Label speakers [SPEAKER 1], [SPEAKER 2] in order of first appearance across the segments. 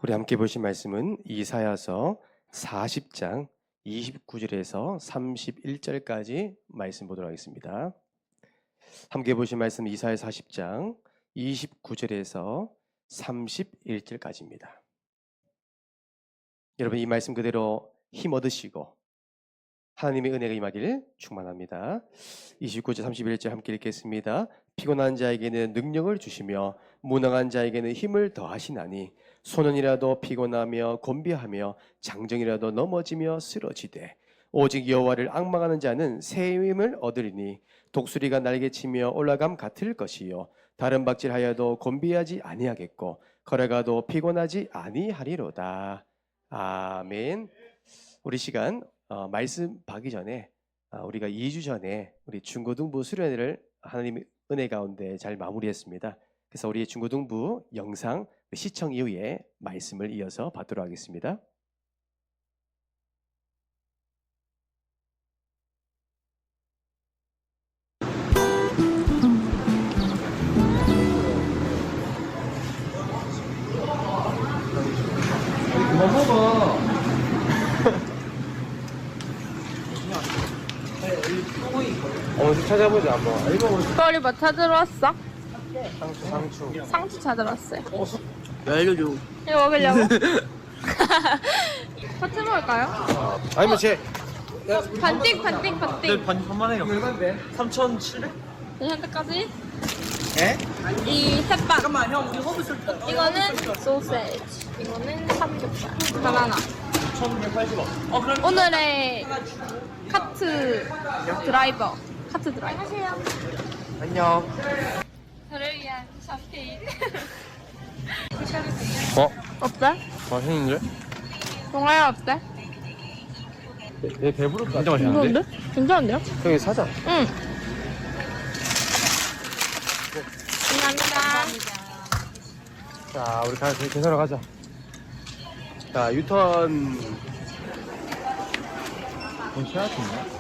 [SPEAKER 1] 우리 함께 보신 말씀은 이사야서 40장 29절에서 31절까지 말씀 보도록 하겠습니다. 함께 보신 말씀 이사야 40장 29절에서 31절까지입니다. 여러분 이 말씀 그대로 힘 얻으시고 하나님의 은혜가 임하기를 축원합니다. 29절 31절 함께 읽겠습니다. 피곤한 자에게는 능력을 주시며 무능한 자에게는 힘을 더하시나니 소년이라도 피곤하며 곤비하며 장정이라도 넘어지며 쓰러지되 오직 여호와를 앙망하는 자는 새 힘을 얻으리니 독수리가 날개치며 올라감 같을 것이요 다른 박질하여도 곤비하지 아니하겠고 걸어가도 피곤하지 아니하리로다. 아멘. 우리 시간 말씀 받기 전에 우리가 2주 전에 우리 중고등부 수련회를 하나님의 은혜 가운데 잘 마무리했습니다. 그래서 우리 중고등부 영상 시청 이후에 말씀을 이어서 받도록 하겠습니다.
[SPEAKER 2] 그만 먹어. 어디 찾아보자 한번.
[SPEAKER 3] 빨리 뭐 찾으러 왔어?
[SPEAKER 2] 상추.
[SPEAKER 3] 상추 찾으러 왔어요.
[SPEAKER 2] 알려줘.
[SPEAKER 3] 이거 먹으려고? 같이 먹을까요?
[SPEAKER 2] 아니면 제
[SPEAKER 3] 반띵.
[SPEAKER 2] 반만해요. 얼마인데? 3,700?
[SPEAKER 3] 현재까지
[SPEAKER 2] 에?
[SPEAKER 3] 이 햇반.
[SPEAKER 2] 잠깐만 형 우리 허브 쓸 때.
[SPEAKER 3] 이거는 소세지. 이거는 삼겹살. 바나나.
[SPEAKER 2] 1,180원. 그럼
[SPEAKER 3] 오늘의 카트 드라이버. 카트 드라이버.
[SPEAKER 2] 안녕.
[SPEAKER 3] 저를 위한 샴페인.
[SPEAKER 2] 어때?
[SPEAKER 3] 어때?
[SPEAKER 2] 맛있는데?
[SPEAKER 3] 동아야 어때?
[SPEAKER 2] 내 배부를 것 같아. 진짜 맛있는데?
[SPEAKER 3] 괜찮은데요?
[SPEAKER 2] 여기 사자.
[SPEAKER 3] 응. 감사합니다.
[SPEAKER 2] 자 우리 계산하러 가자. 자 유턴. 돈 쉬어야 되나?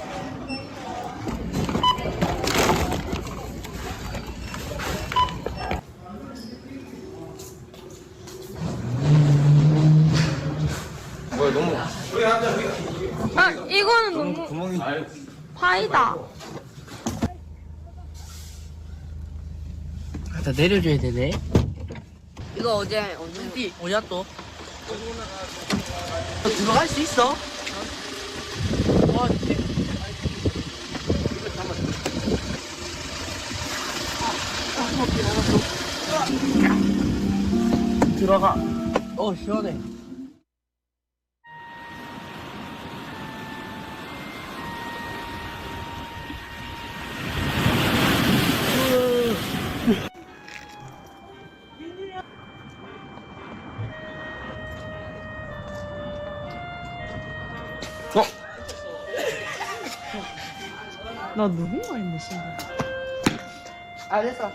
[SPEAKER 2] 뭐야 너무
[SPEAKER 3] 아 이거는 너무
[SPEAKER 2] 구멍이
[SPEAKER 3] 파이다.
[SPEAKER 4] 다 내려줘야 되네.
[SPEAKER 5] 이거 어디야 또?
[SPEAKER 4] 들어갈 수 있어?
[SPEAKER 2] 들어가.
[SPEAKER 4] 시원해.
[SPEAKER 5] 나 누군가 있네 신발.
[SPEAKER 4] 알겠어.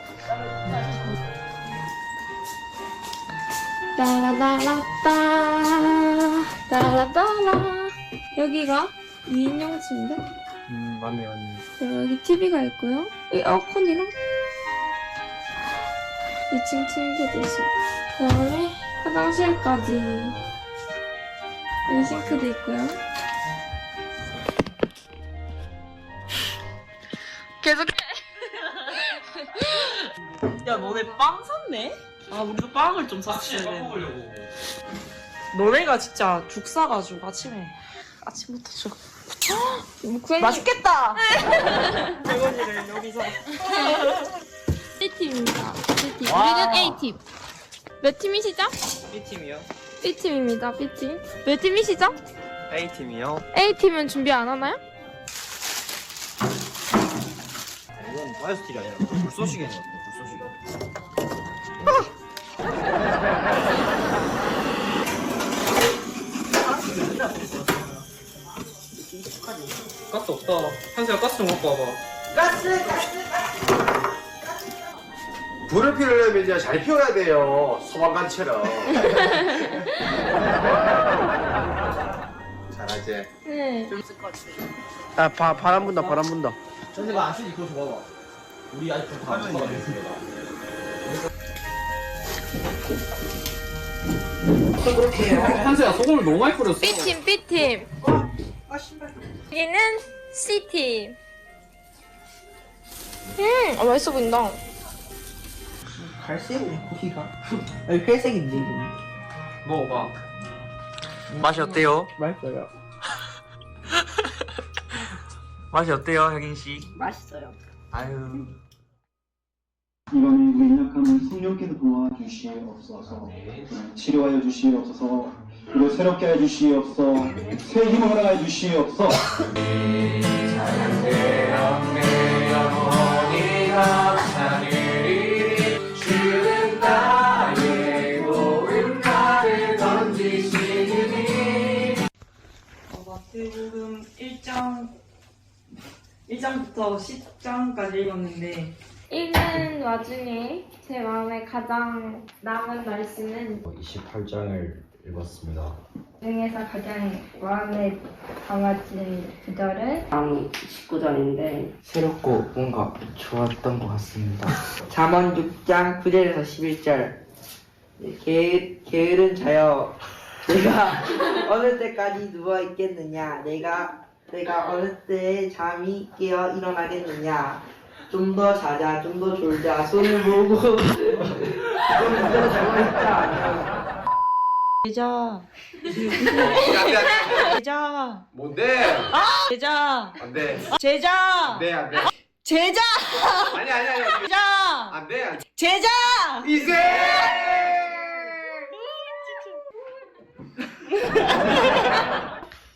[SPEAKER 3] 따라따라 여기가 2인용 침대.
[SPEAKER 2] 맞네.
[SPEAKER 3] 그리고 여기 TV가 있고요. 여기 에어컨이랑 2층 침대도 있습니다. 그 다음에 화장실까지 여기 싱크도 있고요. 계속해.
[SPEAKER 5] 야 너네 빵 샀네? 아 우리도 빵을 좀 샀어야 되는데. 너네가 진짜 죽 사가지고 아침부터 죽. 맛있겠다. 100원이래 여기서.
[SPEAKER 3] B팀입니다. B팀. 우리는 A팀. 몇 팀이시죠?
[SPEAKER 2] B팀이요?
[SPEAKER 3] B팀입니다. B팀. 몇 팀이시죠?
[SPEAKER 2] A팀이요?
[SPEAKER 3] A팀은 준비 안 하나요?
[SPEAKER 2] 이건 바이오스틸이 아니라 불쏘시개네요. 불쏘시개. 가스 없다. 한수야 가스 좀 갖고 와봐. 가스. 불을 피우려면 이제 잘 피워야 돼요. 소방관처럼. 잘하지.
[SPEAKER 3] 네.
[SPEAKER 4] 아, 바람 분다.
[SPEAKER 2] 전세가 안 쓰니 그거 줘봐봐. 우리 아직 다못 받았습니다. 한수야 소금을 너무 많이 뿌렸어.
[SPEAKER 3] B팀, B팀. 여기는 C팀. 맛있어 보인다.
[SPEAKER 4] 갈색이네 고기가. 아니 회색인데 이거.
[SPEAKER 2] 먹어봐.
[SPEAKER 6] 맛이 어때요?
[SPEAKER 4] 맛있어요.
[SPEAKER 6] 맛이 어때요, 혁인 씨?
[SPEAKER 5] 맛있어요.
[SPEAKER 6] 아유.
[SPEAKER 7] 이번에 우리 약함을 성령께서 도와주시옵소서. 치료하여 주시옵소서. 그리고 새롭게 해 주시옵소서. 새 힘을 허락해 주시옵소서.
[SPEAKER 5] 마태복음 1장부터 10장까지 읽었는데
[SPEAKER 3] 읽는 와중에 제 마음에 가장 남은 말씀은
[SPEAKER 8] 28장을 읽었습니다.
[SPEAKER 3] 중에서 가장 마음에 담아진 구절은
[SPEAKER 9] 19절인데 새롭고 뭔가 좋았던 것 같습니다. 잠언 6장 9절에서 11절. 게으른 자여, 내가 어느 때까지 누워 있겠느냐? 내가 어느 때에 잠이 깨어 일어나겠느냐? 좀 더 자자, 좀 더 졸자, 손을 모으고 좀 더 자고 있자.
[SPEAKER 5] 제자 제자
[SPEAKER 2] 뭔데?
[SPEAKER 5] 제자
[SPEAKER 2] 안돼.
[SPEAKER 5] 제자
[SPEAKER 2] 안돼 안돼.
[SPEAKER 5] 제자
[SPEAKER 2] 아니.
[SPEAKER 5] 제자
[SPEAKER 2] 안돼.
[SPEAKER 5] 제자
[SPEAKER 2] 이세.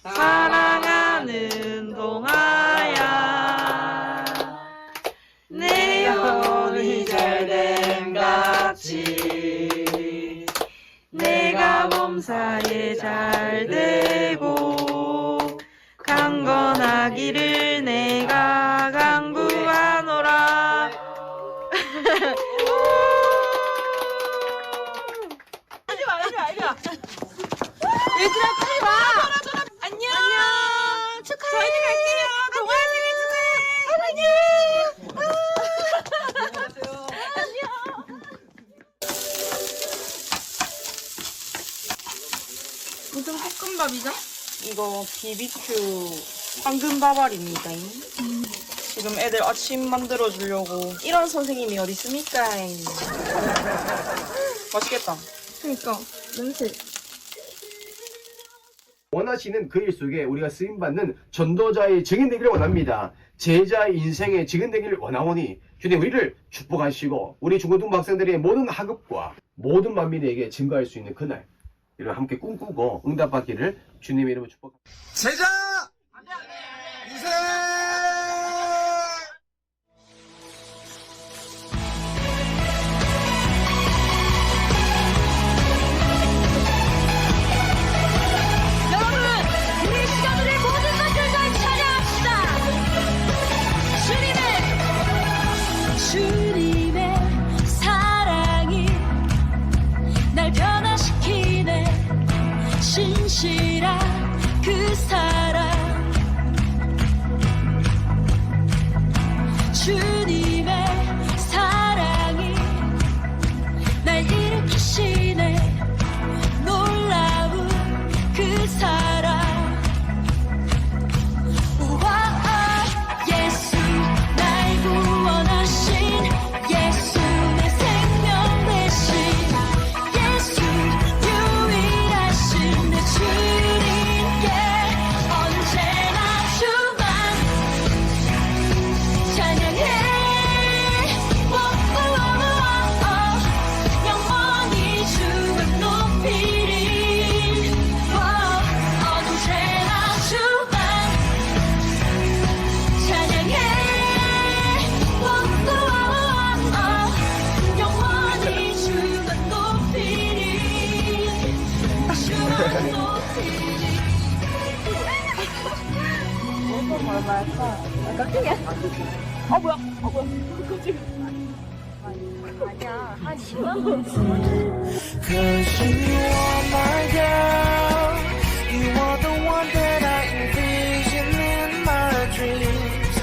[SPEAKER 5] 사랑하는 동아야 내 영혼이 잘됨 같이 내가 몸사에 잘되고 강건하기를 내가 간구하노라. 하지마 얘들아 빨리 와. 안녕. 축하해. 저희는 갈게요. 동아 생일 축하해. 안녕. 무슨 볶음밥이죠? 이거 BBQ 황금밥알입니다. 지금 애들 아침 만들어 주려고 이런 선생님이 어디 있습니까? 맛있겠다.
[SPEAKER 3] 그러니까 냄새.
[SPEAKER 2] 원하시는 그 일 속에 우리가 쓰임받는 전도자의 증인되기를 원합니다. 제자의 인생의 증인되기를 원하오니 주님 우리를 축복하시고 우리 중고등부 학생들의 모든 학업과 모든 만민에게 증거할 수 있는 그날 이를 함께 꿈꾸고 응답받기를 주님의 이름으로 축복합니다.
[SPEAKER 6] 제자! 이세!
[SPEAKER 3] 주님의 사랑이 날 변화시키네. 신실한 그 사랑. 주님의 사랑이 날 일으키시네. 놀라운 그 사랑. 우와 예수 날 구원하신 예수 내 생명 되신 예수 유일하신 내 주님께 언제나 주만 찬양해. 영원히 주만 높이리. 언제나 주만 찬양해. 영원히 주만 높이리. 주만 높이리.
[SPEAKER 4] Cause you are my girl. You are the one that I envision in my dreams.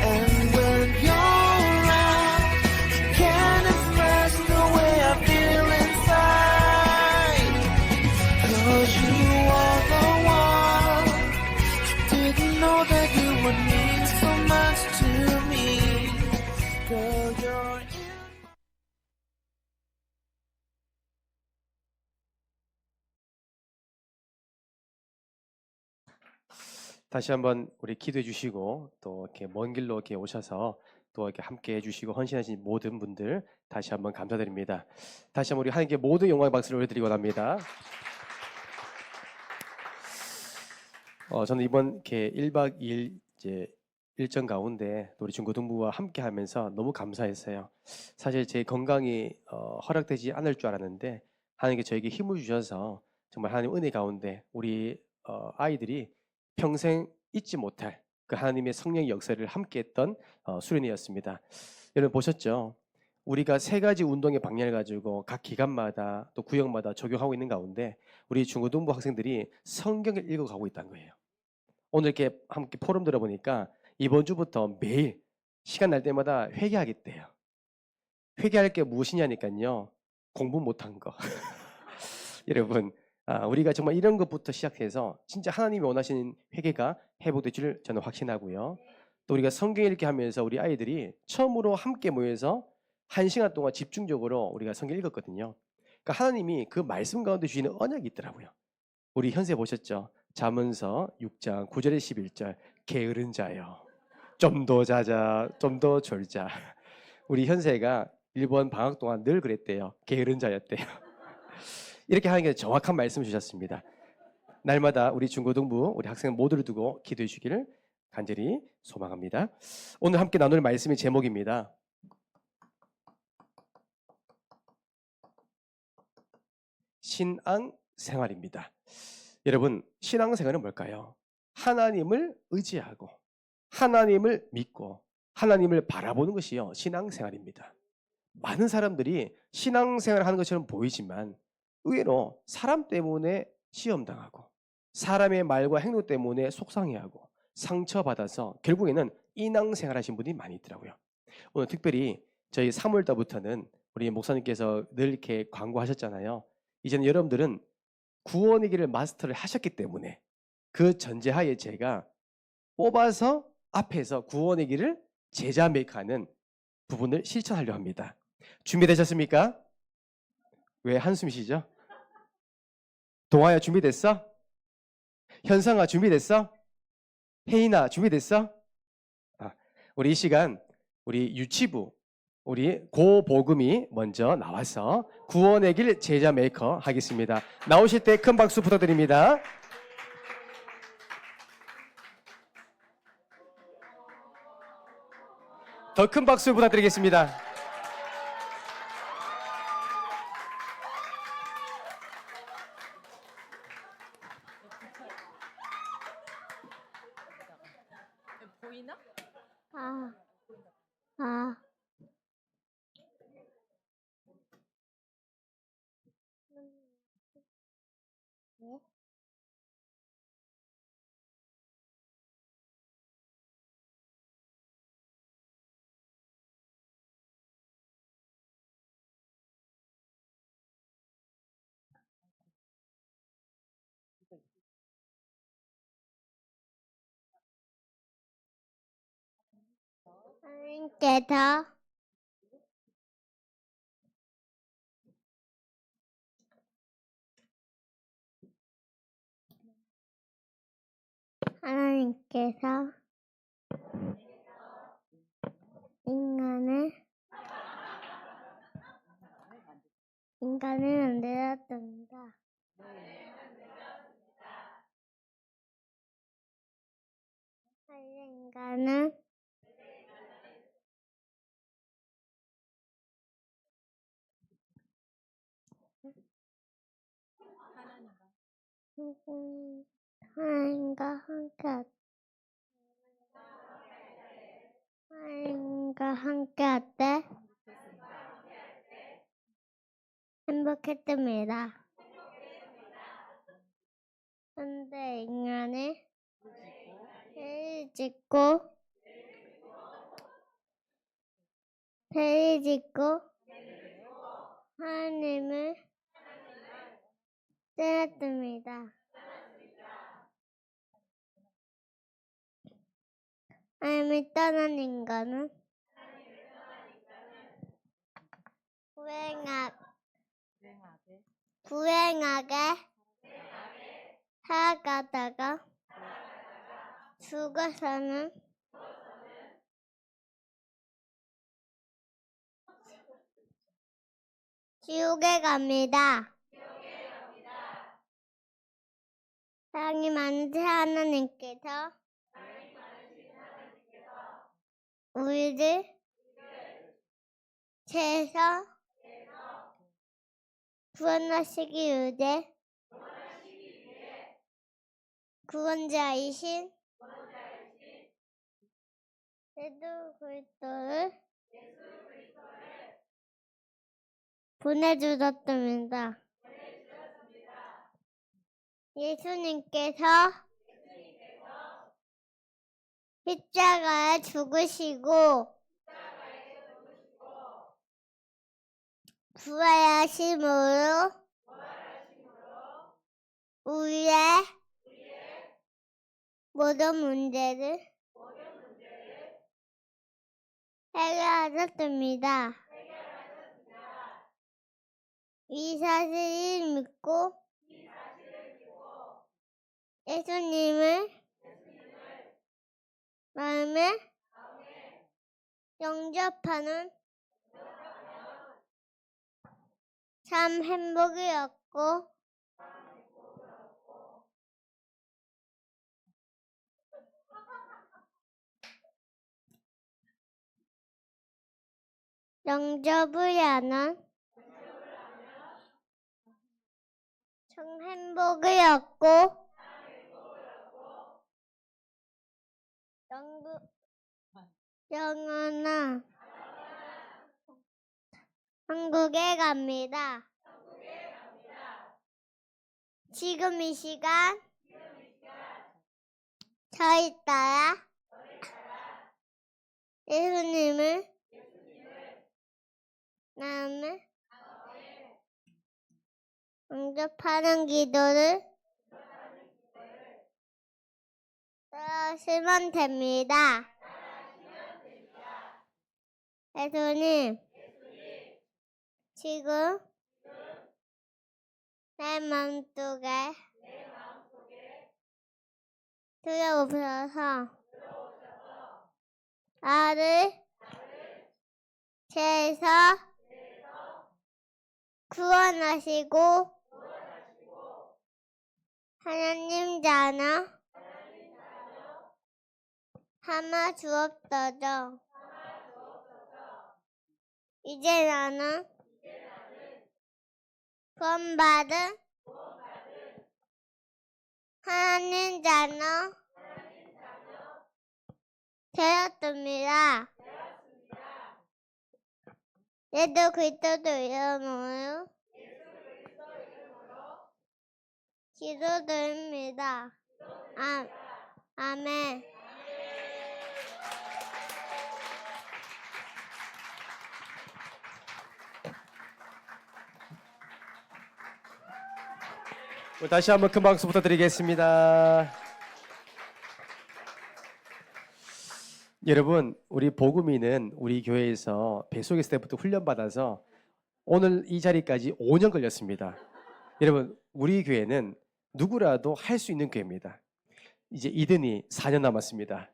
[SPEAKER 4] And when you're around, you can't express the way I feel inside.
[SPEAKER 1] 다시 한번 우리 기도해 주시고 또 이렇게 먼 길로 이렇게 오셔서 또 이렇게 함께 해주시고 헌신하신 모든 분들 다시 한번 감사드립니다. 다시 한번 우리 하나님께 모든 영광의 박수를 올려드리고 합니다. 저는 이번 이렇게 1박 2일 이제 일정 가운데 우리 중고등부와 함께 하면서 너무 감사했어요. 사실 제 건강이 허락되지 않을 줄 알았는데 하나님께 저에게 힘을 주셔서 정말 하나님 은혜 가운데 우리 아이들이 평생 잊지 못할 그 하나님의 성령의 역사를 함께했던 수련회였습니다. 여러분 보셨죠? 우리가 세 가지 운동의 방향을 가지고 각 기관마다 또 구역마다 적용하고 있는 가운데 우리 중고등부 학생들이 성경을 읽어가고 있다는 거예요. 오늘 이렇게 함께 포럼 들어보니까 이번 주부터 매일 시간 날 때마다 회개하겠대요. 회개할 게 무엇이냐니까요. 공부 못한 거. 여러분 우리가 정말 이런 것부터 시작해서 진짜 하나님이 원하시는 회개가 회복될 줄 저는 확신하고요. 또 우리가 성경 읽기 하면서 우리 아이들이 처음으로 함께 모여서 1시간 동안 집중적으로 우리가 성경 읽었거든요. 그러니까 하나님이 그 말씀 가운데 주시는 언약이 있더라고요. 우리 현세 보셨죠? 잠언서 6장 9절에 11절 게으른 자여 좀 더 자자 좀 더 졸자. 우리 현세가 일본 방학 동안 늘 그랬대요. 게으른 자였대요. 이렇게 하나님께서 정확한 말씀을 주셨습니다. 날마다 우리 중고등부 우리 학생 모두를 두고 기도해 주기를 간절히 소망합니다. 오늘 함께 나눌 말씀의 제목입니다. 신앙생활입니다. 여러분 신앙생활은 뭘까요? 하나님을 의지하고 하나님을 믿고 하나님을 바라보는 것이요 신앙생활입니다. 많은 사람들이 신앙생활을 하는 것처럼 보이지만 의외로 사람 때문에 시험당하고 사람의 말과 행동 때문에 속상해하고 상처받아서 결국에는 인앙생활 하신 분이 많이 있더라고요. 오늘 특별히 저희 3월달부터는 우리 목사님께서 늘 이렇게 광고하셨잖아요. 이제는 여러분들은 구원의 길을 마스터를 하셨기 때문에 그 전제하에 제가 뽑아서 앞에서 구원의 길을 제자 메이크하는 부분을 실천하려 합니다. 준비되셨습니까? 왜 한숨 쉬죠? 동아야 준비됐어? 현상아 준비됐어? 혜인아 준비됐어? 우리 이 시간 우리 유치부 우리 고복음이 먼저 나와서 구원의 길 제자 메이커 하겠습니다. 나오실 때 큰 박수 부탁드립니다. 더 큰 박수 부탁드리겠습니다.
[SPEAKER 5] 보이나?
[SPEAKER 3] 하나님께서 하나님께서 인간을 만들었습니다. 인간은 하나님과 함께 할 때 행복했습니다. 근데 인간이 죄를 짓고 하나님을 떠났습니다. 하나님을 떠난 인간은 불행하게 살아가다가 죽어서는 지옥에 갑니다. 사랑이 많으신 하나님께서 우리를 죄에서 구원하시기 위해 구원자이신 예수 그리스도를 보내주셨습니다. 예수님께서 십자가에 죽으시고 부활하심으로 우리의 모든 문제를 해결하셨습니다. 이 사실을 믿고 예수님을 마음에 영접하는 참 행복이었고 영접을 하는 참 행복이었고 영원한 한국에 갑니다. 지금 이 시간 저희 따라 예수님을 마음에 영접하는 기도를 따라하시면 됩니다. 예수님, 지금 내 마음속에 들어오셔서 나를 죄에서 구원하시고 하나님 자녀 삼아 주옵소서. 이제 나는 구원받은 하나님 자녀 되었습니다. 예수 그리스도 이름으로 기도드립니다. 아멘.
[SPEAKER 1] 다시 한번 큰 박수 부탁드리겠습니다. 여러분, 우리 복음이는 우리 교회에서 뱃속에서 때부터 훈련받아서 오늘 이 자리까지 5년 걸렸습니다. 여러분, 우리 교회는 누구라도 할 수 있는 교회입니다. 이제 이든이 4년 남았습니다.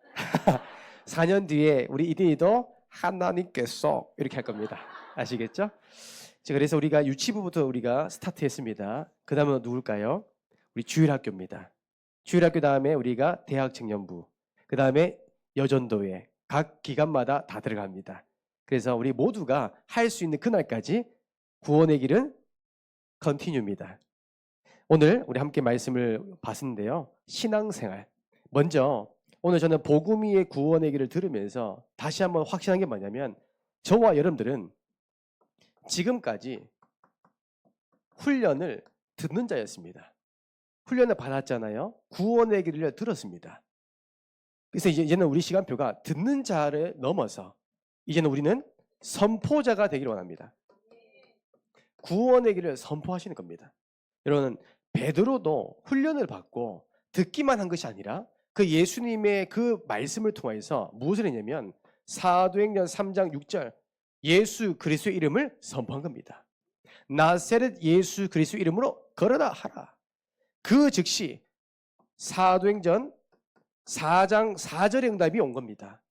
[SPEAKER 1] 4년 뒤에 우리 이든이도 하나님께서 이렇게 할 겁니다. 아시겠죠? 자, 그래서 우리가 유치부부터 우리가 스타트했습니다. 그 다음은 누굴까요? 우리 주일학교입니다. 주일학교 다음에 우리가 대학청년부, 그 다음에 여전도회, 각 기간마다 다 들어갑니다. 그래서 우리 모두가 할 수 있는 그날까지 구원의 길은 컨티뉴입니다. 오늘 우리 함께 말씀을 봤는데요. 신앙생활. 먼저 오늘 저는 복음이의 구원의 길을 들으면서 다시 한번 확신한 게 뭐냐면 저와 여러분들은 지금까지 훈련을 듣는 자였습니다. 훈련을 받았잖아요. 구원의 길을 들었습니다. 그래서 이제는 우리 시간표가 듣는 자를 넘어서 이제는 우리는 선포자가 되기를 원합니다. 구원의 길을 선포하시는 겁니다. 여러분, 베드로도 훈련을 받고 듣기만 한 것이 아니라 그 예수님의 그 말씀을 통해서 무엇을 했냐면 사도행전 3장 6절 예수 그리스도의 이름을 선포한 겁니다. 나사렛 예수 그리스도의 이름으로 걸어라 하라. 그 즉시 사도행전 4장 4절의 응답이 온 겁니다.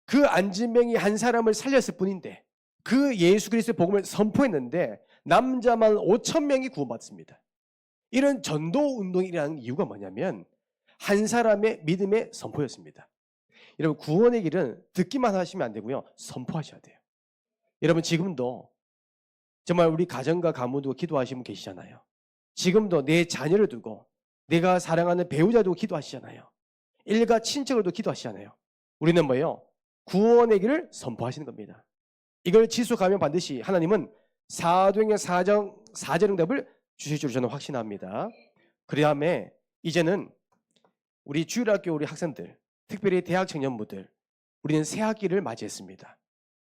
[SPEAKER 1] 그 안진뱅이 한 사람을 살렸을 뿐인데 그 예수 그리스도의 복음을 선포했는데 남자만 5,000명이 구원받습니다. 이런 전도 운동이 일어나는 이유가 뭐냐면 한 사람의 믿음의 선포였습니다. 여러분 구원의 길은 듣기만 하시면 안 되고요. 선포하셔야 돼요. 여러분 지금도 정말 우리 가정과 가문 두고 기도하시는 분 계시잖아요. 지금도 내 자녀를 두고 내가 사랑하는 배우자 두고 기도하시잖아요. 일가 친척을 두고 기도하시잖아요. 우리는 뭐예요? 구원의 길을 선포하시는 겁니다. 이걸 지속하면 반드시 하나님은 사도행전 4장 4절 응답을 주실 줄 저는 확신합니다. 그 다음에 이제는 우리 주일학교 우리 학생들, 특별히 대학 청년부들, 우리는 새 학기를 맞이했습니다.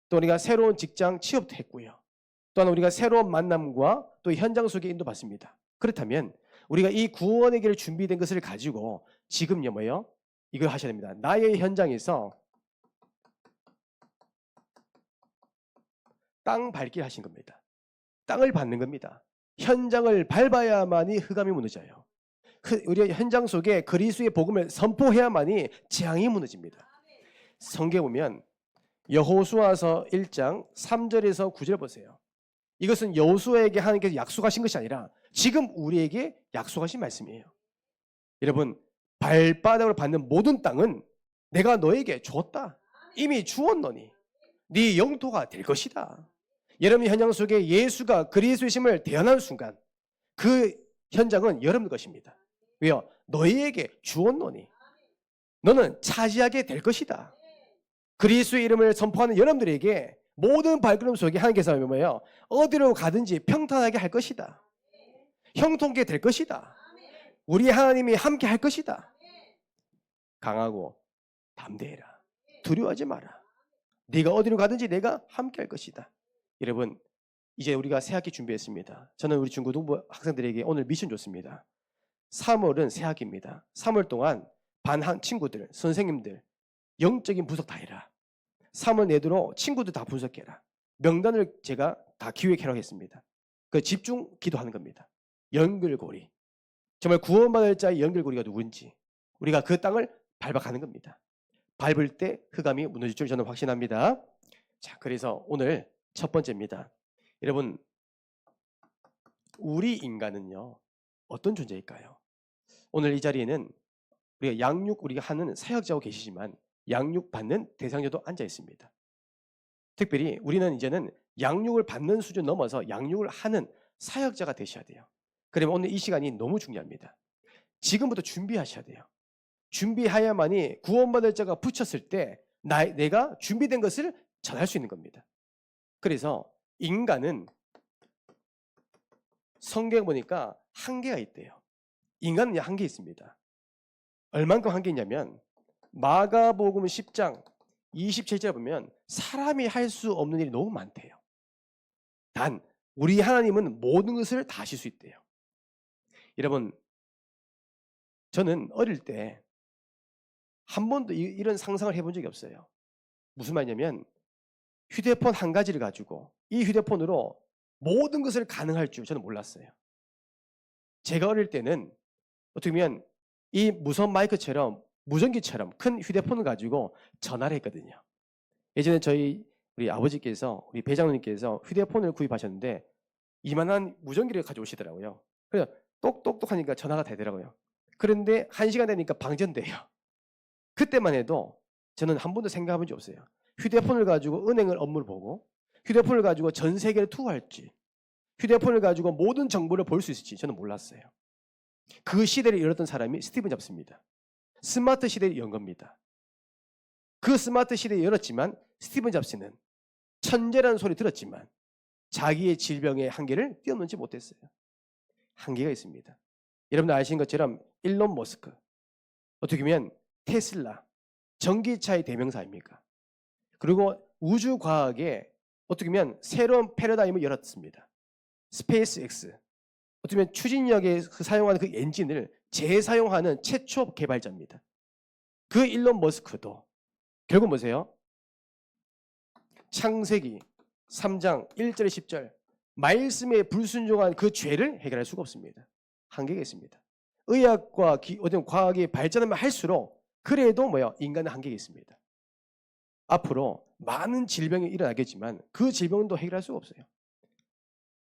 [SPEAKER 1] 또 우리가 새로운 직장 취업도 했고요. 또한 우리가 새로운 만남과 또 현장 속에 인도받습니다. 그렇다면 우리가 이 구원의 길을 준비된 것을 가지고 지금요 뭐예요? 이걸 하셔야 됩니다. 나의 현장에서 땅 밟기를 하신 겁니다. 땅을 밟는 겁니다. 현장을 밟아야만이 흑암이 무너져요. 우리 현장 속에 그리스도의 복음을 선포해야만이 재앙이 무너집니다. 성경에 보면 여호수아서 1장 3절에서 9절 보세요. 이것은 여호수아에게 하나님께서 약속하신 것이 아니라 지금 우리에게 약속하신 말씀이에요. 여러분 발바닥으로 받는 모든 땅은 내가 너에게 줬다. 이미 주었노니 네 영토가 될 것이다. 여러분 현장 속에 예수가 그리스도이심을 대언하는 순간 그 현장은 여러분 것입니다. 왜요? 너희에게 주었노니 너는 차지하게 될 것이다. 그리스도의 이름을 선포하는 여러분들에게 모든 발걸음 속에 하나님께서 뭐예요? 어디로 가든지 평탄하게 할 것이다. 형통케 될 것이다. 우리 하나님이 함께 할 것이다. 강하고 담대해라. 두려워하지 마라. 네가 어디로 가든지 내가 함께 할 것이다. 여러분 이제 우리가 새학기 준비했습니다. 저는 우리 중고등부 학생들에게 오늘 미션 줬습니다. 3월은 새학기입니다. 3월 동안 반 친구들, 선생님들 영적인 분석 다 해라. 3월 내도록 친구들 다 분석해라. 명단을 제가 다 기획하라고 했습니다. 그 집중 기도하는 겁니다. 연결고리. 정말 구원받을 자의 연결고리가 누군지 우리가 그 땅을 밟아가는 겁니다. 밟을 때 흑암이 무너질 줄 저는 확신합니다. 자, 그래서 오늘 첫 번째입니다. 여러분, 우리 인간은요 어떤 존재일까요? 오늘 이 자리에는 우리가 양육 우리가 하는 사역자고 계시지만 양육 받는 대상자도 앉아 있습니다. 특별히 우리는 이제는 양육을 받는 수준 넘어서 양육을 하는 사역자가 되셔야 돼요. 그러면 오늘 이 시간이 너무 중요합니다. 지금부터 준비하셔야 돼요. 준비해야만이 구원받을 자가 붙였을 때 내가 준비된 것을 전할 수 있는 겁니다. 그래서 인간은 성경에 보니까 한계가 있대요. 인간은 한계 있습니다. 얼만큼 한계 있냐면 마가복음 10장 27절에 보면 사람이 할 수 없는 일이 너무 많대요. 단 우리 하나님은 모든 것을 다 하실 수 있대요. 여러분 저는 어릴 때 한 번도 이런 상상을 해본 적이 없어요. 무슨 말이냐면 휴대폰 한 가지를 가지고 이 휴대폰으로 모든 것을 가능할 줄 저는 몰랐어요. 제가 어릴 때는 어떻게 보면 이 무선 마이크처럼 무전기처럼 큰 휴대폰을 가지고 전화를 했거든요. 예전에 우리 아버지께서 우리 배장님께서 휴대폰을 구입하셨는데 이만한 무전기를 가져오시더라고요. 그래서 똑똑똑 하니까 전화가 되더라고요. 그런데 1시간 되니까 방전돼요. 그때만 해도 저는 한 번도 생각해 본 적 없어요. 휴대폰을 가지고 은행을 업무를 보고 휴대폰을 가지고 전 세계를 투어할지 휴대폰을 가지고 모든 정보를 볼 수 있을지 저는 몰랐어요. 그 시대를 열었던 사람이 스티븐 잡스입니다. 스마트 시대를 연 겁니다. 그 스마트 시대를 열었지만 스티븐 잡스는 천재라는 소리 들었지만 자기의 질병의 한계를 뛰어넘지 못했어요. 한계가 있습니다. 여러분들 아시는 것처럼 일론 머스크 어떻게 보면 테슬라 전기차의 대명사 아닙니까? 그리고 우주과학에 어떻게 보면 새로운 패러다임을 열었습니다. 스페이스 X 어떻게 보면 추진력에 사용하는 그 엔진을 재사용하는 최초 개발자입니다. 그 일론 머스크도 결국 뭐세요? 창세기 3장 1절에 10절 말씀에 불순종한 그 죄를 해결할 수가 없습니다. 한계가 있습니다. 의학과 어떤 과학이 발전하면 할수록 그래도 뭐야? 인간은 한계가 있습니다. 앞으로 많은 질병이 일어나겠지만 그 질병도 해결할 수가 없어요.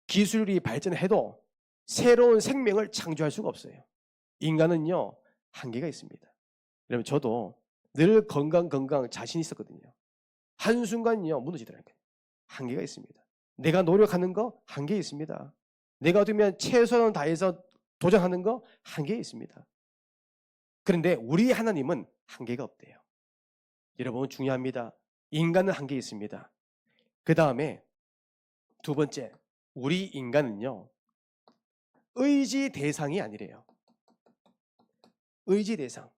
[SPEAKER 1] 기술이 발전해도 새로운 생명을 창조할 수가 없어요. 인간은요, 한계가 있습니다. 여러분, 저도 늘 건강 자신 있었거든요. 한순간요, 무너지더라고요. 한계가 있습니다. 내가 노력하는 거 한계 있습니다. 내가 어쩌면 최선을 다해서 도전하는 거 한계 있습니다. 그런데 우리 하나님은 한계가 없대요. 여러분, 중요합니다. 인간은 한계 있습니다. 그 다음에 두 번째, 우리 인간은요, 의지 대상이 아니래요. 의지 대상.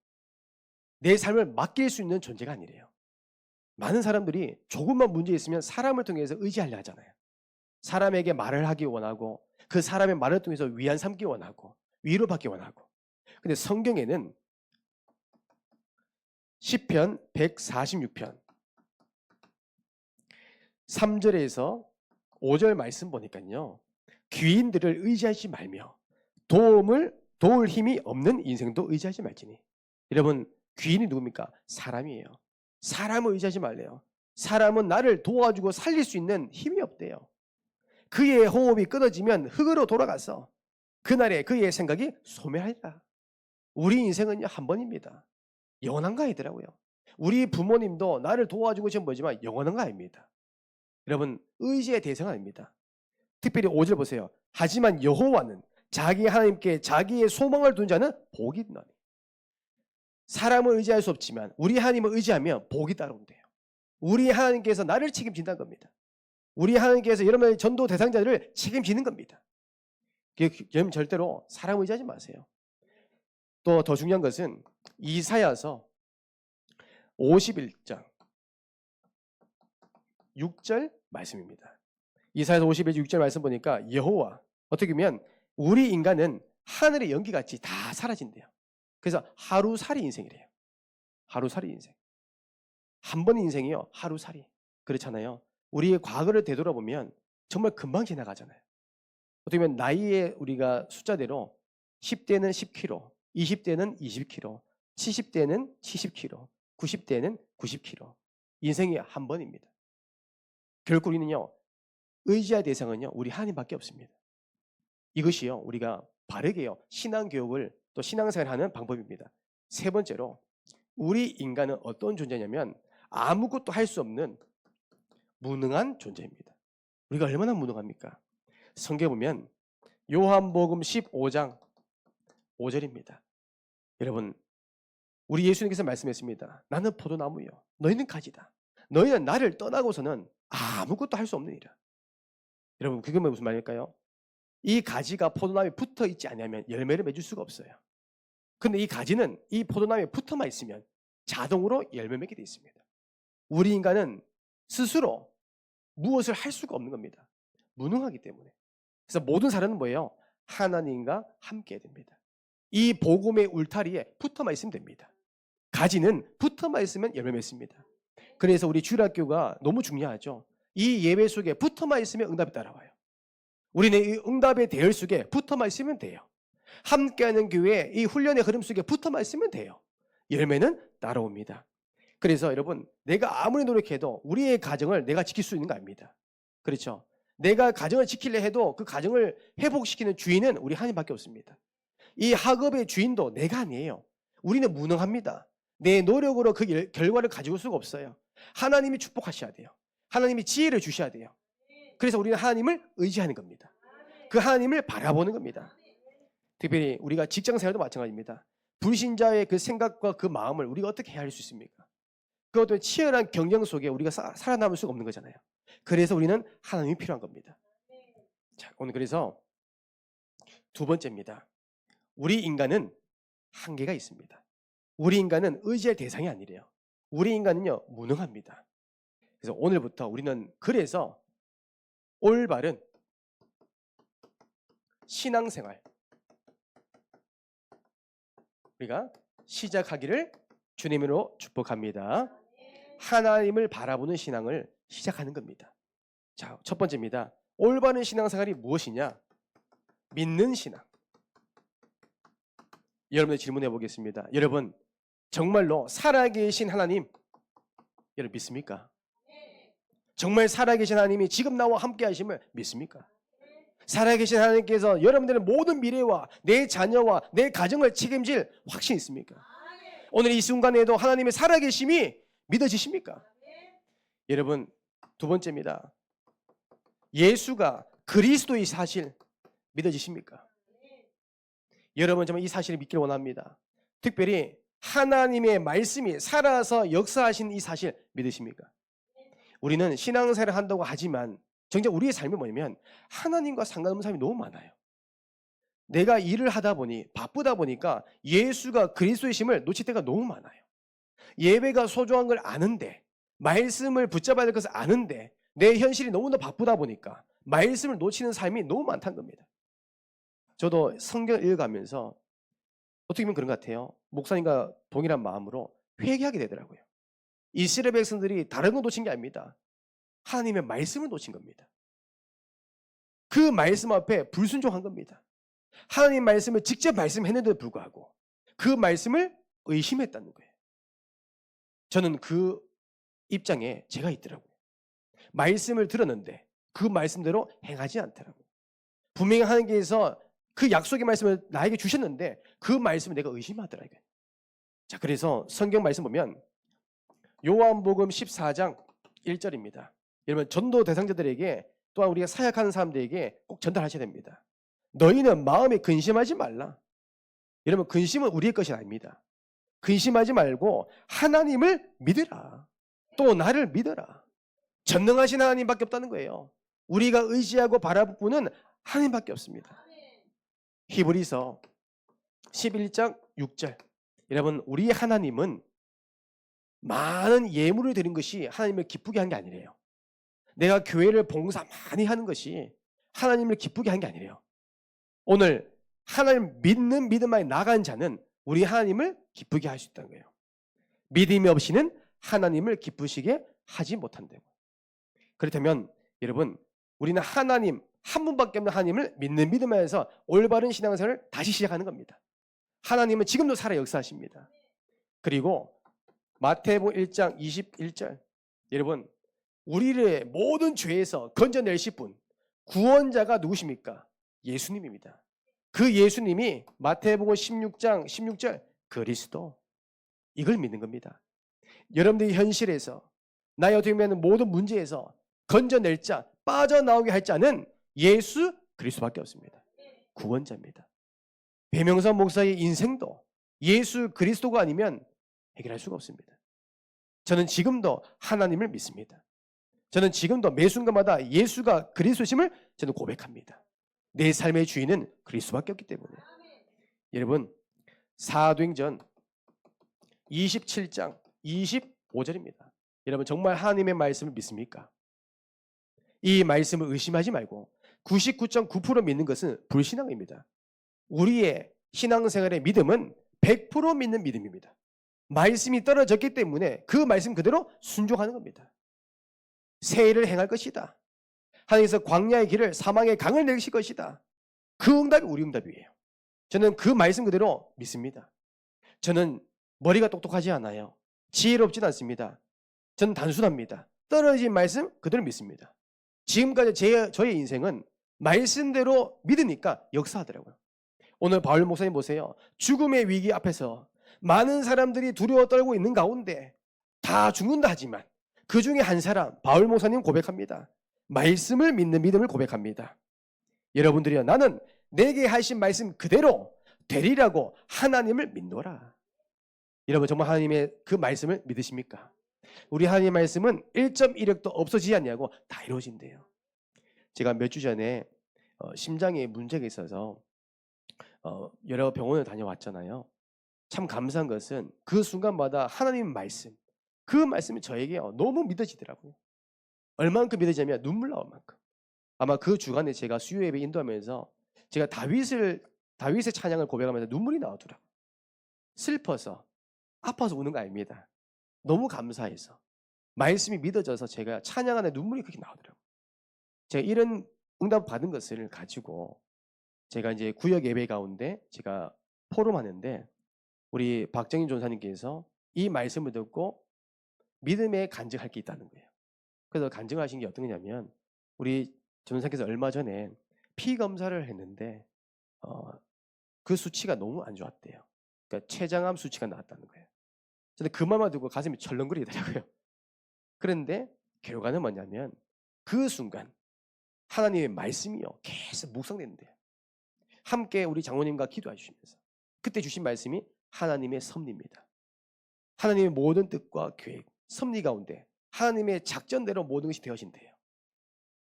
[SPEAKER 1] 내 삶을 맡길 수 있는 존재가 아니래요. 많은 사람들이 조금만 문제 있으면 사람을 통해서 의지하려 하잖아요. 사람에게 말을 하기 원하고 그 사람의 말을 통해서 위안 삼기 원하고 위로받기 원하고. 근데 성경에는 시편 146편 3절에서 5절 말씀 보니까요. 귀인들을 의지하지 말며 도울 힘이 없는 인생도 의지하지 말지니. 여러분, 귀인이 누굽니까? 사람이에요. 사람을 의지하지 말래요. 사람은 나를 도와주고 살릴 수 있는 힘이 없대요. 그의 호흡이 끊어지면 흙으로 돌아가서 그날에 그의 생각이 소멸하리라. 우리 인생은요, 한 번입니다. 영원한 거 아니더라고요. 우리 부모님도 나를 도와주고 지금 뭐지만 영원한 거 아닙니다. 여러분, 의지의 대상은 아닙니다. 특별히 5절 보세요. 하지만 여호와는 자기 하나님께 자기의 소망을 둔 자는 복이 있나니. 사람을 의지할 수 없지만 우리 하나님을 의지하면 복이 따라온대요. 우리 하나님께서 나를 책임진다는 겁니다. 우리 하나님께서 여러분의 전도 대상자들을 책임지는 겁니다. 여러분, 절대로 사람을 의지하지 마세요. 또 더 중요한 것은 이사야서 51장 6절 말씀입니다. 이사야서 51장 6절 말씀 보니까 여호와, 어떻게 보면 우리 인간은 하늘의 연기같이 다 사라진대요. 그래서 하루살이 인생이래요. 하루살이 인생. 한 번 인생이요, 하루살이. 그렇잖아요. 우리의 과거를 되돌아보면 정말 금방 지나가잖아요. 어떻게 보면 나이에 우리가 숫자대로 10대는 10kg, 20대는 20kg, 70대는 70kg, 90대는 90kg. 인생이 한 번입니다. 결국 우리는요, 의지할 대상은요, 우리 하나님밖에 없습니다. 이것이요, 우리가 바르게요, 신앙교육을 또 신앙생활을 하는 방법입니다. 세 번째로, 우리 인간은 어떤 존재냐면 아무것도 할 수 없는 무능한 존재입니다. 우리가 얼마나 무능합니까? 성경에 보면 요한복음 15장 5절입니다. 여러분, 우리 예수님께서 말씀했습니다. 나는 포도나무요, 너희는 가지다. 너희는 나를 떠나고서는 아무것도 할 수 없느니라. 여러분, 그게 무슨 말일까요? 이 가지가 포도나무에 붙어 있지 않으면 열매를 맺을 수가 없어요. 근데 이 가지는 이 포도나무에 붙어만 있으면 자동으로 열매 맺게 되어 있습니다. 우리 인간은 스스로 무엇을 할 수가 없는 겁니다. 무능하기 때문에. 그래서 모든 사람은 뭐예요? 하나님과 함께 해야 됩니다. 이 복음의 울타리에 붙어만 있으면 됩니다. 가지는 붙어만 있으면 열매 맺습니다. 그래서 우리 주일학교가 너무 중요하죠. 이 예배 속에 붙어만 있으면 응답이 따라와요. 우리는 이 응답의 대열 속에 붙어만 있으면 돼요. 함께하는 교회 이 훈련의 흐름 속에 붙어만 있으면 돼요. 열매는 따라옵니다. 그래서 여러분, 내가 아무리 노력해도 우리의 가정을 내가 지킬 수 있는 거 아닙니다. 그렇죠? 내가 가정을 지키려 해도 그 가정을 회복시키는 주인은 우리 하나님밖에 없습니다. 이 학업의 주인도 내가 아니에요. 우리는 무능합니다. 내 노력으로 그 결과를 가지고 올 수가 없어요. 하나님이 축복하셔야 돼요. 하나님이 지혜를 주셔야 돼요. 그래서 우리는 하나님을 의지하는 겁니다. 그 하나님을 바라보는 겁니다. 특별히 우리가 직장생활도 마찬가지입니다. 불신자의 그 생각과 그 마음을 우리가 어떻게 헤아릴 수 있습니까? 그것도 치열한 경쟁 속에 우리가 살아남을 수가 없는 거잖아요. 그래서 우리는 하나님이 필요한 겁니다. 자, 오늘 그래서 두 번째입니다. 우리 인간은 한계가 있습니다. 우리 인간은 의지할 대상이 아니래요. 우리 인간은요, 무능합니다. 그래서 오늘부터 우리는 그래서 올바른 신앙생활 우리가 시작하기를 주님으로 축복합니다. 하나님을 바라보는 신앙을 시작하는 겁니다. 자, 첫 번째입니다. 올바른 신앙생활이 무엇이냐? 믿는 신앙. 여러분들 질문해 보겠습니다. 여러분, 정말로 살아계신 하나님 여러분 믿습니까? 정말 살아계신 하나님이 지금 나와 함께 하심을 믿습니까? 살아계신 하나님께서 여러분들의 모든 미래와 내 자녀와 내 가정을 책임질 확신이 있습니까? 오늘 이 순간에도 하나님의 살아계심이 믿어지십니까? 여러분 두 번째입니다. 예수가 그리스도의 사실 믿어지십니까? 여러분 정말 이 사실을 믿기를 원합니다. 특별히 하나님의 말씀이 살아서 역사하신 이 사실 믿으십니까? 우리는 신앙생활을 한다고 하지만 정작 우리의 삶이 뭐냐면 하나님과 상관없는 삶이 너무 많아요. 내가 일을 하다 보니 바쁘다 보니까 예수가 그리스도이심을 놓칠 때가 너무 많아요. 예배가 소중한 걸 아는데 말씀을 붙잡아야 될 것을 아는데 내 현실이 너무나 바쁘다 보니까 말씀을 놓치는 삶이 너무 많다는 겁니다. 저도 성경을 읽어가면서 어떻게 보면 그런 것 같아요. 목사님과 동일한 마음으로 회개하게 되더라고요. 이스라엘 백성들이 다른 거 놓친 게 아닙니다. 하나님의 말씀을 놓친 겁니다. 그 말씀 앞에 불순종한 겁니다. 하나님 말씀을 직접 말씀했는데도 불구하고 그 말씀을 의심했다는 거예요. 저는 그 입장에 제가 있더라고요. 말씀을 들었는데 그 말씀대로 행하지 않더라고요. 분명히 하나님께서 그 약속의 말씀을 나에게 주셨는데 그 말씀을 내가 의심하더라고요. 자, 그래서 성경 말씀 보면 요한복음 14장 1절입니다. 여러분 전도 대상자들에게 또한 우리가 사역하는 사람들에게 꼭 전달하셔야 됩니다. 너희는 마음에 근심하지 말라. 여러분 근심은 우리의 것이 아닙니다. 근심하지 말고 하나님을 믿으라. 또 나를 믿어라. 전능하신 하나님밖에 없다는 거예요. 우리가 의지하고 바라볼 분은 하나님밖에 없습니다. 히브리서 11장 6절. 여러분 우리의 하나님은 많은 예물을 드린 것이 하나님을 기쁘게 한 게 아니래요. 내가 교회를 봉사 많이 하는 것이 하나님을 기쁘게 한 게 아니래요. 오늘 하나님 믿는 믿음만에 나간 자는 우리 하나님을 기쁘게 할 수 있다는 거예요. 믿음이 없이는 하나님을 기쁘시게 하지 못한다고. 그렇다면 여러분 우리는 하나님 한 분밖에 없는 하나님을 믿는 믿음 안에서 올바른 신앙생활을 다시 시작하는 겁니다. 하나님은 지금도 살아 역사하십니다. 그리고 마태복음 1장 21절 여러분 우리를 모든 죄에서 건져내실 분 구원자가 누구십니까? 예수님입니다. 그 예수님이 마태복음 16장 16절 그리스도 이걸 믿는 겁니다. 여러분들의 현실에서 나의 어떻게 보면 모든 문제에서 건져낼 자 빠져나오게 할 자는 예수 그리스도밖에 없습니다. 구원자입니다. 배명선 목사의 인생도 예수 그리스도가 아니면 해결할 수가 없습니다. 저는 지금도 하나님을 믿습니다. 저는 지금도 매 순간마다 예수가 그리스도심을 저는 고백합니다. 내 삶의 주인은 그리스도밖에 없기 때문에. 여러분 사도행전 27장 25절입니다. 여러분 정말 하나님의 말씀을 믿습니까? 이 말씀을 의심하지 말고 99.9% 믿는 것은 불신앙입니다. 우리의 신앙생활의 믿음은 100% 믿는 믿음입니다. 말씀이 떨어졌기 때문에 그 말씀 그대로 순종하는 겁니다. 새 일을 행할 것이다. 하나님께서 광야의 길을 사망의 강을 내실 것이다. 그 응답이 우리 응답이에요. 저는 그 말씀 그대로 믿습니다. 저는 머리가 똑똑하지 않아요. 지혜롭진 않습니다. 저는 단순합니다. 떨어진 말씀 그대로 믿습니다. 지금까지 저의 인생은 말씀대로 믿으니까 역사하더라고요. 오늘 바울 목사님 보세요. 죽음의 위기 앞에서 많은 사람들이 두려워 떨고 있는 가운데 다 죽는다 하지만 그 중에 한 사람 바울 목사님 고백합니다. 말씀을 믿는 믿음을 고백합니다. 여러분들이요 나는 내게 하신 말씀 그대로 되리라고 하나님을 믿노라. 여러분 정말 하나님의 그 말씀을 믿으십니까? 우리 하나님의 말씀은 1.1억도 없어지지 않냐고 다 이루어진대요. 제가 몇 주 전에 심장에 문제가 있어서 여러 병원을 다녀왔잖아요. 참 감사한 것은 그 순간마다 하나님의 말씀, 그 말씀이 저에게 너무 믿어지더라고요. 얼만큼 믿어지냐면 눈물 나올 만큼. 아마 그 주간에 제가 수요 예배 인도하면서 제가 다윗의 찬양을 고백하면서 눈물이 나오더라고요. 슬퍼서 아파서 우는 거 아닙니다. 너무 감사해서 말씀이 믿어져서 제가 찬양하는 눈물이 그렇게 나오더라고요. 제가 이런 응답 받은 것을 가지고 제가 이제 구역 예배 가운데 제가 포럼하는데 우리 박정인 전사님께서 이 말씀을 듣고 믿음에 간증할 게 있다는 거예요. 그래서 간증하신 게 어떤 거냐면 우리 전사님께서 얼마 전에 피 검사를 했는데 그 수치가 너무 안 좋았대요. 그러니까 췌장암 수치가 나왔다는 거예요. 저는 그 말만 듣고 가슴이 철렁거리더라고요. 그런데 결과는 뭐냐면 그 순간 하나님의 말씀이요 계속 묵상되는데요. 함께 우리 장로님과 기도해 주시면서 그때 주신 말씀이 하나님의 섭리입니다. 하나님의 모든 뜻과 계획, 섭리 가운데 하나님의 작전대로 모든 것이 되어진대요.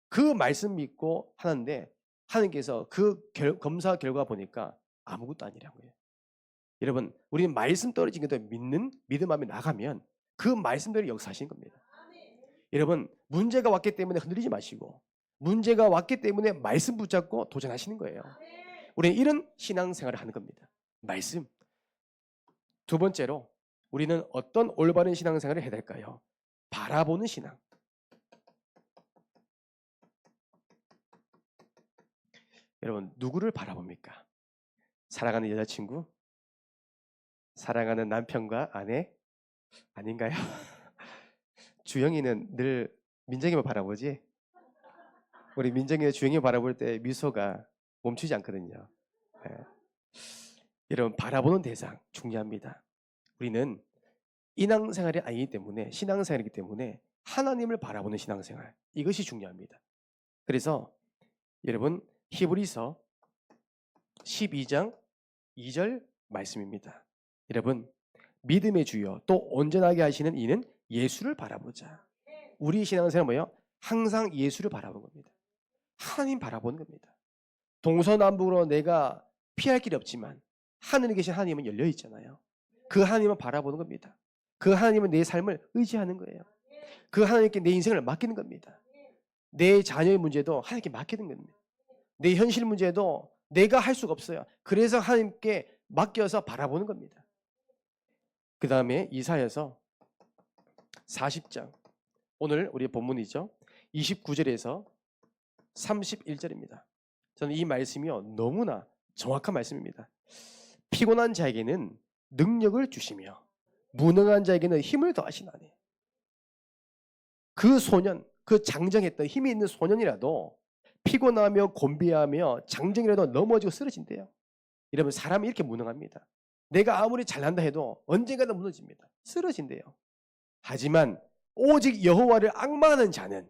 [SPEAKER 1] 그 말씀 믿고 하는데 하나님께서 그 검사 결과 보니까 아무것도 아니라는 거예요. 여러분, 우리는 말씀 떨어진 것도 믿는 믿음 앞에 나가면 그 말씀대로 역사하시는 겁니다. 여러분, 문제가 왔기 때문에 흔들리지 마시고 문제가 왔기 때문에 말씀 붙잡고 도전하시는 거예요. 우리는 이런 신앙생활을 하는 겁니다. 말씀. 두 번째로 우리는 어떤 올바른 신앙생활을 해야 될까요? 바라보는 신앙. 여러분, 누구를 바라봅니까? 사랑하는 여자친구? 사랑하는 남편과 아내? 아닌가요? 주영이는 늘 민정이만 바라보지? 우리 민정이가 주영이 바라볼 때 미소가 멈추지 않거든요. 네. 여러분, 바라보는 대상 중요합니다. 우리는 인앙생활이 아니기 때문에 신앙생활이기 때문에 하나님을 바라보는 신앙생활, 이것이 중요합니다. 그래서 여러분, 히브리서 12장 2절 말씀입니다. 여러분, 믿음의 주여 또 온전하게 하시는 이는 예수를 바라보자. 우리 신앙생활은 뭐예요? 항상 예수를 바라보는 겁니다. 하나님 바라보는 겁니다. 동서남북으로 내가 피할 길이 없지만 하늘에 계신 하나님은 열려 있잖아요. 그 하나님을 바라보는 겁니다. 그 하나님은 내 삶을 의지하는 거예요. 그 하나님께 내 인생을 맡기는 겁니다. 내 자녀의 문제도 하나님께 맡기는 겁니다. 내 현실 문제도 내가 할 수가 없어요. 그래서 하나님께 맡겨서 바라보는 겁니다. 그 다음에 이사야서 40장, 오늘 우리의 본문이죠. 29절에서 31절입니다. 저는 이 말씀이요 너무나 정확한 말씀입니다. 피곤한 자에게는 능력을 주시며 무능한 자에게는 힘을 더하시나니. 그 소년, 그 장정했던 힘이 있는 소년이라도 피곤하며 곤비하며 장정이라도 넘어지고 쓰러진대요. 이러면 사람이 이렇게 무능합니다. 내가 아무리 잘난다 해도 언젠가는 무너집니다. 쓰러진대요. 하지만 오직 여호와를 앙망하는 자는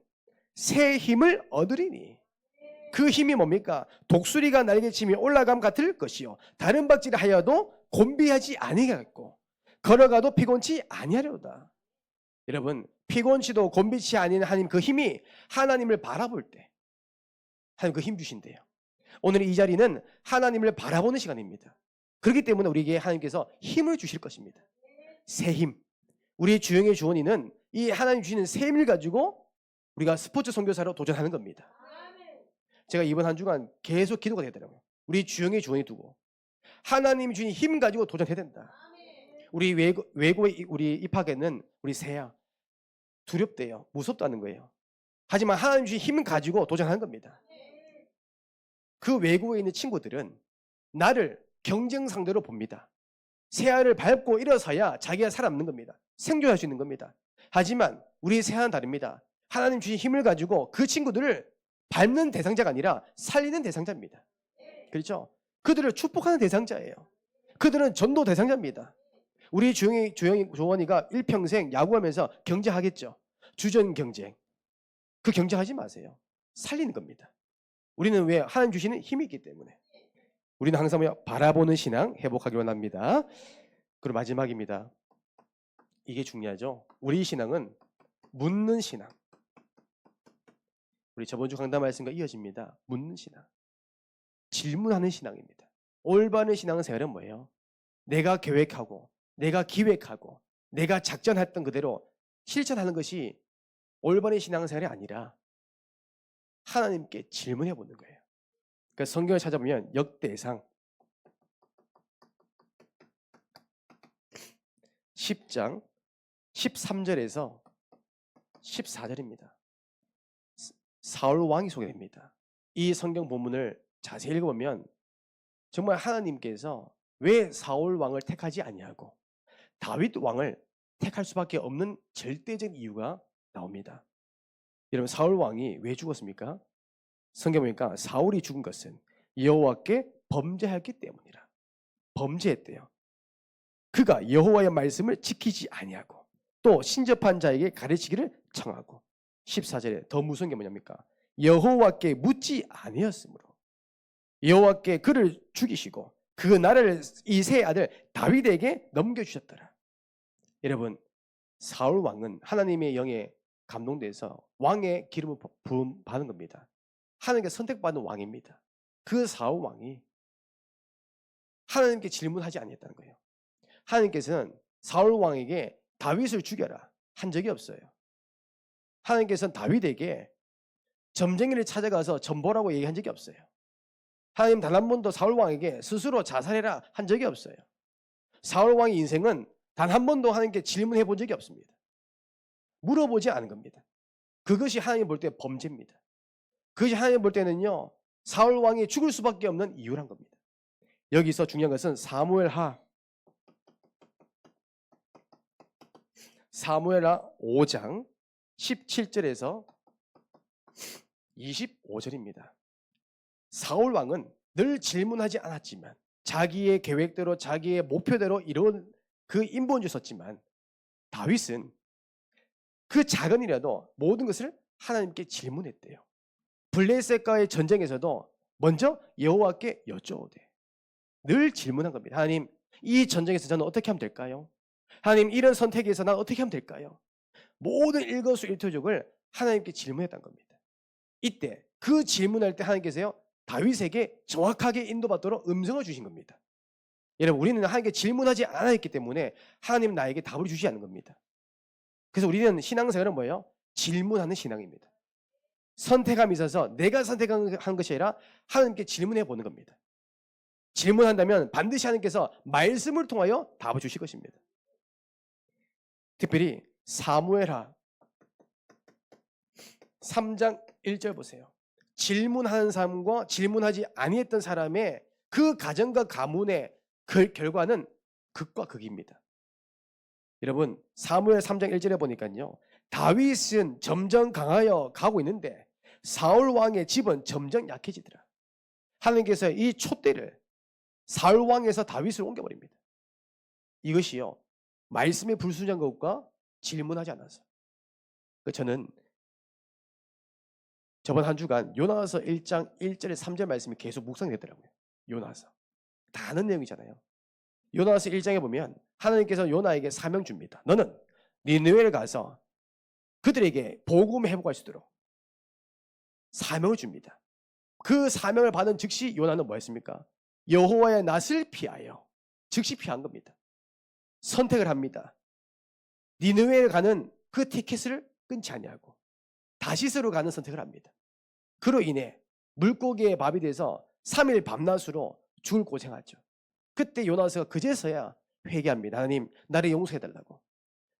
[SPEAKER 1] 새 힘을 얻으리니. 그 힘이 뭡니까? 독수리가 날개치며 올라감 같을 것이요 다른 박질을 하여도 곤비하지 아니하겠고 걸어가도 피곤치 아니하려다. 여러분, 피곤치도 곤비치 아닌 하나님 그 힘이 하나님을 바라볼 때 하나님 그 힘 주신대요. 오늘 이 자리는 하나님을 바라보는 시간입니다. 그렇기 때문에 우리에게 하나님께서 힘을 주실 것입니다. 새 힘. 우리 주영의 주원이는 이 하나님 주시는 새 힘을 가지고 우리가 스포츠 선교사로 도전하는 겁니다. 제가 이번 한 주간 계속 기도가 되더라고요. 우리 주영의 주원이 두고 하나님 주신 힘 가지고 도전해야 된다. 우리 외고에 우리 입학에는 우리 새야 두렵대요. 무섭다는 거예요. 하지만 하나님 주신 힘 가지고 도전하는 겁니다. 그 외국에 있는 친구들은 나를 경쟁 상대로 봅니다. 새알을 밟고 일어서야 자기가 살아남는 겁니다. 생존할 수 있는 겁니다. 하지만 우리 새알은 다릅니다. 하나님 주신 힘을 가지고 그 친구들을 밟는 대상자가 아니라 살리는 대상자입니다. 그렇죠? 그들을 축복하는 대상자예요. 그들은 전도 대상자입니다. 우리 조원이가 일평생 야구하면서 경쟁하겠죠. 주전 경쟁. 그 경쟁하지 마세요. 살리는 겁니다. 우리는 왜? 하나님 주시는 힘이 있기 때문에. 우리는 항상 바라보는 신앙 회복하기 원합니다. 그리고 마지막입니다. 이게 중요하죠. 우리 신앙은 묻는 신앙. 우리 저번 주 강단 말씀과 이어집니다. 묻는 신앙. 질문하는 신앙입니다. 올바른 신앙 생활은 뭐예요? 내가 계획하고 내가 기획하고 내가 작전했던 그대로 실천하는 것이 올바른 신앙 생활이 아니라 하나님께 질문해 보는 거예요. 그러니까 성경을 찾아보면 역대상 10장 13절에서 14절입니다. 사울 왕이 소개됩니다. 이 성경 본문을 자세히 읽어보면 정말 하나님께서 왜 사울 왕을 택하지 아니하고 다윗 왕을 택할 수밖에 없는 절대적인 이유가 나옵니다. 여러분, 사울 왕이 왜 죽었습니까? 성경 보니까 사울이 죽은 것은 여호와께 범죄하였기 때문이라. 범죄했대요. 그가 여호와의 말씀을 지키지 아니하고 또 신접한 자에게 가르치기를 청하고 14절에 더 무서운 게 뭐냐입니까? 여호와께 묻지 아니었으므로 여호와께 그를 죽이시고 그 나라를 이새의 아들 다윗에게 넘겨주셨더라. 여러분, 사울 왕은 하나님의 영에 감동돼서 왕의 기름을 부음 받은 겁니다. 하나님께 선택받은 왕입니다. 그 사울 왕이 하나님께 질문하지 아니했다는 거예요. 하나님께서는 사울 왕에게 다윗을 죽여라 한 적이 없어요. 하나님께서는 다윗에게 점쟁이를 찾아가서 전보라고 얘기한 적이 없어요. 하나님 단 한 번도 사울 왕에게 스스로 자살해라 한 적이 없어요. 사울 왕의 인생은 단 한 번도 하나님께 질문해 본 적이 없습니다. 물어보지 않은 겁니다. 그것이 하나님 볼 때 범죄입니다. 그것이 하나님 볼 때는요, 사울 왕이 죽을 수밖에 없는 이유란 겁니다. 여기서 중요한 것은 사무엘하 5장 17절에서 25절입니다. 사울 왕은 늘 질문하지 않았지만 자기의 계획대로 자기의 목표대로 이룬 그 인본주의 썼지만 다윗은 그 작은 일이라도 모든 것을 하나님께 질문했대요. 블레셋과의 전쟁에서도 먼저 여호와께 여쭤오되 늘 질문한 겁니다. 하나님, 이 전쟁에서 저는 어떻게 하면 될까요? 하나님, 이런 선택에서 난 어떻게 하면 될까요? 모든 일거수일투족을 하나님께 질문했던 겁니다. 이때 그 질문할 때 하나님께서요, 다윗에게 정확하게 인도받도록 음성을 주신 겁니다. 여러분, 우리는 하나님께 질문하지 않았기 때문에 하나님 나에게 답을 주지 않는 겁니다. 그래서 우리는 신앙생활은 뭐예요? 질문하는 신앙입니다. 선택함이 있어서 내가 선택한 것이 아니라 하나님께 질문해 보는 겁니다. 질문한다면 반드시 하나님께서 말씀을 통하여 답을 주실 것입니다. 특별히 사무엘하 3장 1절 보세요. 질문하는 사람과 질문하지 아니했던 사람의 그 가정과 가문의 그 결과는 극과 극입니다. 여러분, 사무엘 3장 1절에 보니까요, 다윗은 점점 강하여 가고 있는데 사울 왕의 집은 점점 약해지더라. 하나님께서 이 촛대를 사울 왕에서 다윗을 옮겨버립니다. 이것이요, 말씀에 불순종한 것과 질문하지 않아서. 저는 저번 한 주간 요나서 1장 1절에 3절 말씀이 계속 묵상되더라고요. 요나서 다 아는 내용이잖아요. 요나서 1장에 보면 하나님께서 요나에게 사명 줍니다. 너는 니느웨를 가서 그들에게 복음을 회복할 수 있도록 사명을 줍니다. 그 사명을 받은 즉시 요나는 뭐 했습니까? 여호와의 낯을 피하여 즉시 피한 겁니다. 선택을 합니다. 니느웨에 가는 그 티켓을 끊지 아니하고 다시스로 가는 선택을 합니다. 그로 인해 물고기의 밥이 돼서 3일 밤낮으로 죽을 고생하죠. 그때 요나서가 그제서야 회개합니다. 하나님, 나를 용서해달라고.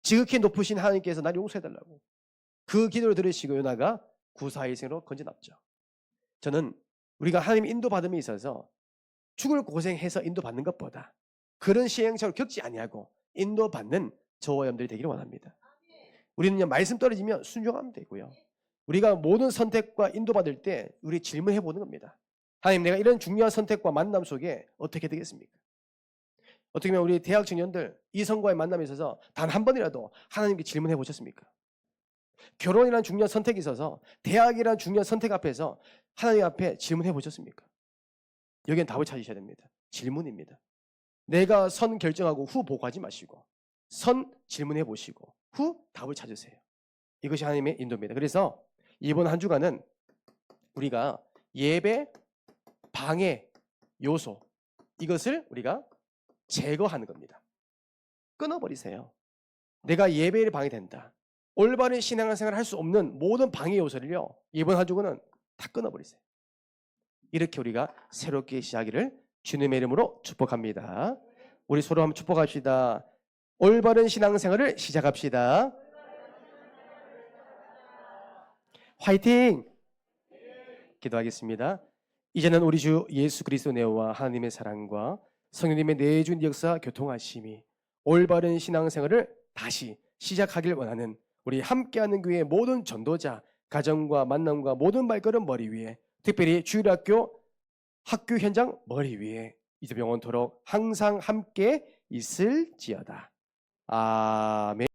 [SPEAKER 1] 지극히 높으신 하나님께서 나를 용서해달라고. 그 기도를 들으시고 요나가 구사일생으로 건져놨죠. 저는 우리가 하나님 인도받음에 있어서 죽을 고생해서 인도받는 것보다 그런 시행착오를 겪지 아니하고 인도받는 저와 여러분들이 되기를 원합니다. 우리는 말씀 떨어지면 순종하면 되고요. 우리가 모든 선택과 인도받을 때 우리 질문해 보는 겁니다. 하나님, 내가 이런 중요한 선택과 만남 속에 어떻게 되겠습니까? 어떻게 보면 우리 대학 청년들 이성과의 만남에 있어서 단 한 번이라도 하나님께 질문해 보셨습니까? 결혼이라는 중요한 선택이 있어서 대학이라는 중요한 선택 앞에서 하나님 앞에 질문해 보셨습니까? 여기엔 답을 찾으셔야 됩니다. 질문입니다. 내가 선 결정하고 후 보고하지 마시고 선 질문해 보시고 후 답을 찾으세요. 이것이 하나님의 인도입니다. 그래서 이번 한 주간은 우리가 예배 방해 요소, 이것을 우리가 제거하는 겁니다. 끊어버리세요. 내가 예배를 방해된다, 올바른 신앙생활을 할 수 없는 모든 방해 요소를요, 이번 한 주간은 다 끊어버리세요. 이렇게 우리가 새롭게 시작하기를 주님의 이름으로 축복합니다. 우리 서로 한번 축복합시다. 올바른 신앙생활을 시작합시다. 화이팅! 기도하겠습니다. 이제는 우리 주 예수 그리스도 은혜와 하나님의 사랑과 성령님의 내준 역사 교통하심이 올바른 신앙생활을 다시 시작하길 원하는 우리 함께하는 교회의 모든 전도자, 가정과 만남과 모든 발걸음 머리 위에, 특별히 주일학교 학교 현장 머리 위에 이제 영원토록 항상 함께 있을지어다. 아멘.